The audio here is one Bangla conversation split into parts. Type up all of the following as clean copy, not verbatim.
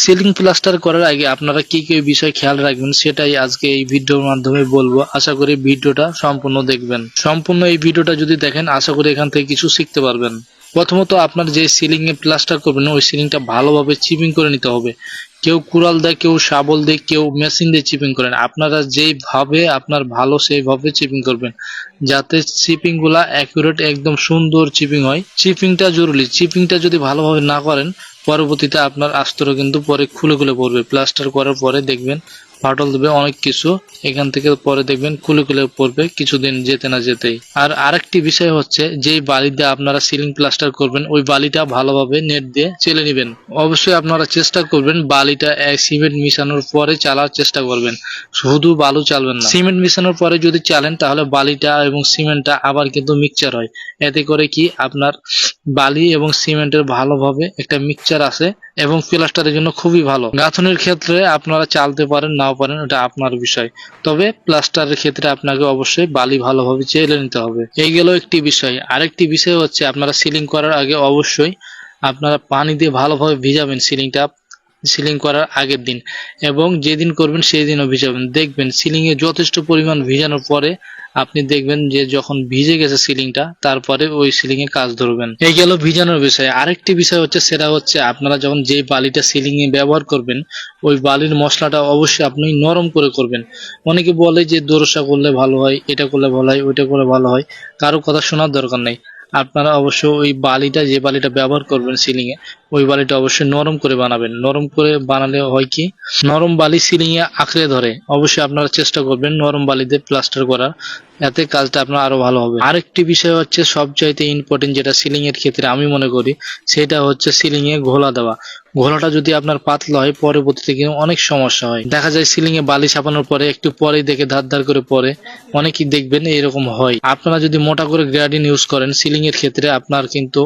সিলিং প্লাস্টার করার আগে আপনারা কি কি বিষয় খেয়াল রাখবেন সেটাই আজকে এই ভিডিওর মাধ্যমে বলবো। আশা করি ভিডিওটা সম্পূর্ণ দেখবেন। সম্পূর্ণ এই ভিডিওটা যদি দেখেন আশা করি এখান থেকে কিছু শিখতে পারবেন। প্রথমত আপনার যে সিলিং এ প্লাস্টার করবেন ওই সিলিংটা ভালোভাবে চিপিং করে নিতে হবে। কেউ কুড়াল দেয়, কেউ শাবল দেয়, কেউ মেশিন দিয়ে চিপিং করেন। আপনারা যেইভাবে আপনার ভালো সেইভাবে চিপিং করবেন, যাতে চিপিং গুলা অ্যাকুরেট একদম সুন্দর চিপিং হয়। চিপিংটা জরুরি। চিপিংটা যদি ভালোভাবে না করেন পরবর্তীতে আপনার আস্তর কিন্তু পরে খুলে খুলে পড়বে। প্লাস্টার করার পরে দেখবেন ফাটল দেবে অনেক কিছু, এখান থেকে পরে দেখবেন খুলে খুলে পড়বে কিছুদিন যেতে না যেতেই। আর আরেকটি বিষয় হচ্ছে, যেই বালি দিয়ে আপনারা সিলিং প্লাস্টার করবেন ওই বালিটা ভালোভাবে নেট দিয়ে চেলে নেবেন। অবশ্যই আপনারা চেষ্টা করবেন বালিটা সিমেন্ট মিশানোর পরে চালার চেষ্টা করবেন, শুধু বালু চালবেন না। সিমেন্ট মিশানোর পরে যদি চালেন তাহলে বালিটা এবং সিমেন্টটা আবার কিন্তু মিক্সচার হয়। এতে করে কি আপনার বালি এবং সিমেন্টের ভালোভাবে একটা মিক্সচার আসে এবং প্লাস্টারের জন্য খুবই ভালো। গাঁথনির ক্ষেত্রে আপনারা চালতে পারেন নাও পারেন, এটা আপনার বিষয়। তবে প্লাস্টারের ক্ষেত্রে আপনাকে অবশ্যই বালি ভালোভাবে চেলে নিতে হবে। এই গেল একটি বিষয়। আরেকটি বিষয় হচ্ছে, আপনারা সিলিং করার আগে অবশ্যই আপনারা পানি দিয়ে ভালোভাবে ভিজাবেন সিলিংটা, সিলিং করার আগের দিন এবং যেদিন করবেন সেই দিনও ভিজাবেন। দেখবেন সিলিং এ যথেষ্ট পরিমাণ ভিজানোর পরে আপনি দেখবেন যে যখন ভিজে গেছে সিলিংটা তারপরে ওই সিলিং এ কাজ ধরবেন। এই গেল ভিজানোর বিষয়। আরেকটি বিষয় হচ্ছে, সেটা হচ্ছে আপনারা যখন যে বালিটা সিলিং এ ব্যবহার করবেন ওই বালির মশলাটা অবশ্যই আপনি নরম করে করবেন। অনেকে বলে যে দোরসা করলে ভালো হয়, এটা করলে ভালো হয়, ওইটা করলে ভালো হয়। কারো কথা শোনার দরকার নেই। আপনারা অবশ্যই ওই বালিটা, যে বালিটা ব্যবহার করবেন সিলিং এ, ওই বালিটা অবশ্যই নরম করে বানাবেন। নরম করে বানালে হয় কি, নরম বালি সিলিং এ আঁকড়ে ধরে। অবশ্যই আপনারা চেষ্টা করবেন নরম বালি দিয়ে প্লাস্টার করার, এতে কাজটা আপনার আরো ভালো হবে। আরেকটি বিষয় হচ্ছে সবচাইতে ইম্পর্টেন্ট, যেটা সিলিং এর ক্ষেত্রে আমি মনে করি, সেটা হচ্ছে সিলিং এ ঘোলা দেওয়া। ঘোলাটা যদি আপনার পাতলা হয় পরবর্তীতে কিন্তু অনেক সমস্যা হয়। দেখা যায় সিলিং এ বালি চাপানোর পরে একটু পরেই দেখে ধার ধার করে পরে, অনেকেই দেখবেন এরকম হয়। আপনারা যদি মোটা করে গ্রেডিং ইউজ করেন সিলিং এর ক্ষেত্রে আপনার কিন্তু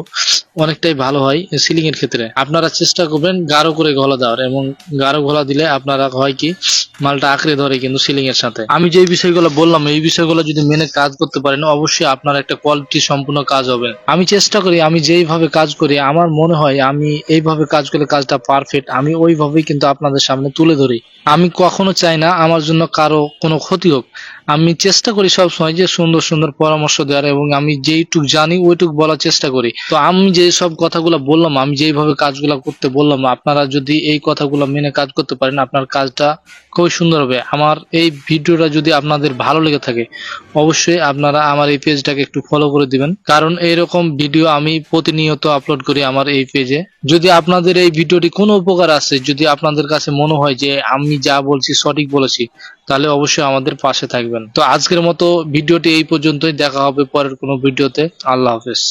অনেকটাই ভালো হয়। সিলিং এর ক্ষেত্রে আপনারা চেষ্টা করবেন গাঢ় করে ঘোলা দেওয়ার, এবং গাঢ় ঘোলা দিলে আপনারা হয় কি মালটা আঁকড়ে ধরে কিন্তু সিলিং এর সাথে। আমি যে বিষয়গুলো বললাম এই বিষয়গুলো যদি মেনে কাজ করতে পারেন অবশ্যই আপনার একটা কোয়ালিটি সম্পূর্ণ কাজ হবে। আমি চেষ্টা করি, আমি যেইভাবে কাজ করি আমার মনে হয় আমি এইভাবে কাজ করলে কাজটা পারফেক্ট, আমি ওইভাবেই কিন্তু আপনাদের সামনে তুলে ধরি। আমি কখনো চাই না আমার জন্য কারো কোনো ক্ষতি হোক। আমি চেষ্টা করি সবসময় যে সুন্দর সুন্দর পরামর্শ দেওয়ার, এবং আমি যেইটুক জানি ওইটুক বলার চেষ্টা করি। তো আমি যে সব কথাগুলো বললাম, আমি যেইভাবে কাজগুলো করতে বললাম, আপনারা যদি এই কথাগুলো মেনে কাজ করতে পারেন আপনার কাজটা খুবই সুন্দর হবে। আমার এই ভিডিওটা যদি আপনাদের ভালো লেগে থাকে অবশ্যই আপনারা আমার এই পেজটাকে একটু ফলো করে দিবেন, কারণ এইরকম ভিডিও আমি প্রতিনিয়ত আপলোড করি আমার এই পেজে। যদি আপনাদের এই ভিডিওটি কোনো উপকার আসে, যদি আপনাদের কাছে মনে হয় যে আমি যা বলছি সঠিক বলেছি, তাহলে অবশ্যই আমাদের পাশে থাকবেন। তো আজকের মতো ভিডিওটি এই পর্যন্তই, দেখা হবে পরের কোনো ভিডিওতে। আল্লাহ হাফেজ।